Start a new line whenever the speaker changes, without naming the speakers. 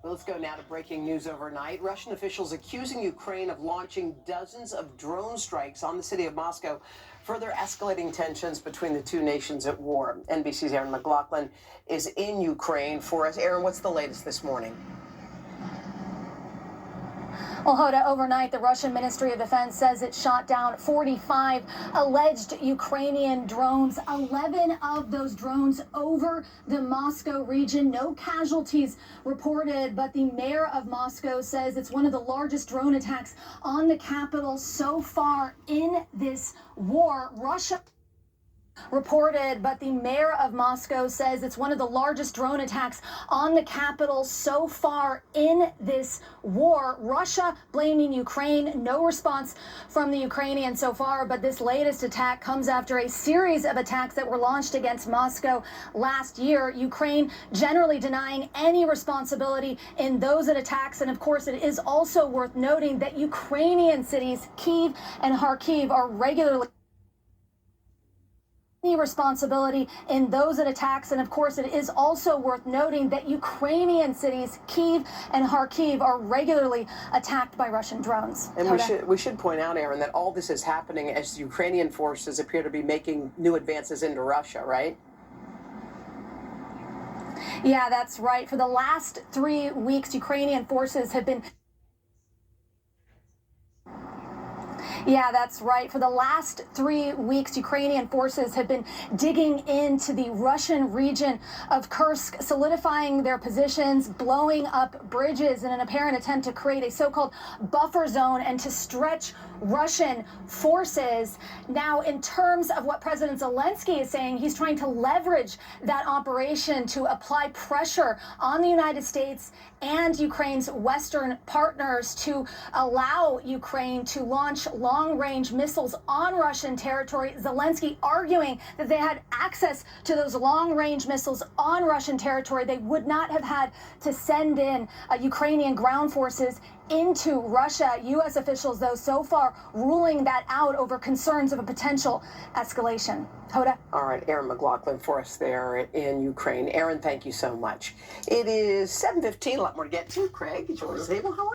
Let's go now to breaking news overnight. Russian officials accusing Ukraine of launching dozens of drone strikes on the city of Moscow, further escalating tensions between the two nations at war. NBC's Erin McLaughlin is in Ukraine for us. Erin, what's the latest this morning?
Well, Hoda, overnight, the Russian Ministry of Defense says it shot down 45 alleged Ukrainian drones, 11 of those drones over the Moscow region. No casualties reported, but the mayor of Moscow says it's one of the largest drone attacks on the capital so far in this war. Russia reported, but the mayor of Moscow says it's one of the largest drone attacks on the capital so far in this war. Russia blaming Ukraine. No response from the Ukrainians so far, but this latest attack comes after a series of attacks that were launched against Moscow last year. Ukraine generally denying any responsibility in those attacks. And of course, it is also worth noting that Ukrainian cities, Kyiv and Kharkiv, are regularly responsibility in those attacks. And of course, it is also worth noting that Ukrainian cities, Kyiv and Kharkiv, are regularly attacked by Russian drones.
And we should point out, Erin, that all this is happening as Ukrainian forces appear to be making new advances into Russia, right?
Yeah, that's right. For the last 3 weeks, Ukrainian forces have been Yeah, that's right. For the last 3 weeks, Ukrainian forces have been digging into the Russian region of Kursk, solidifying their positions, blowing up bridges in an apparent attempt to create a so-called buffer zone and to stretch Russian forces. Now, in terms of what President Zelensky is saying, he's trying to leverage that operation to apply pressure on the United States and Ukraine's Western partners to allow Ukraine to launch long-range missiles on Russian territory. Zelensky arguing that they had access to those long-range missiles on Russian territory. They would not have had to send in Ukrainian ground forces into Russia. U.S. officials, though, so far ruling that out over concerns of a potential escalation. Hoda?
All right, Erin McLaughlin for us there in Ukraine. Erin, thank you so much. It is 7:15, a lot more to get to. Craig, it's yours. How are you?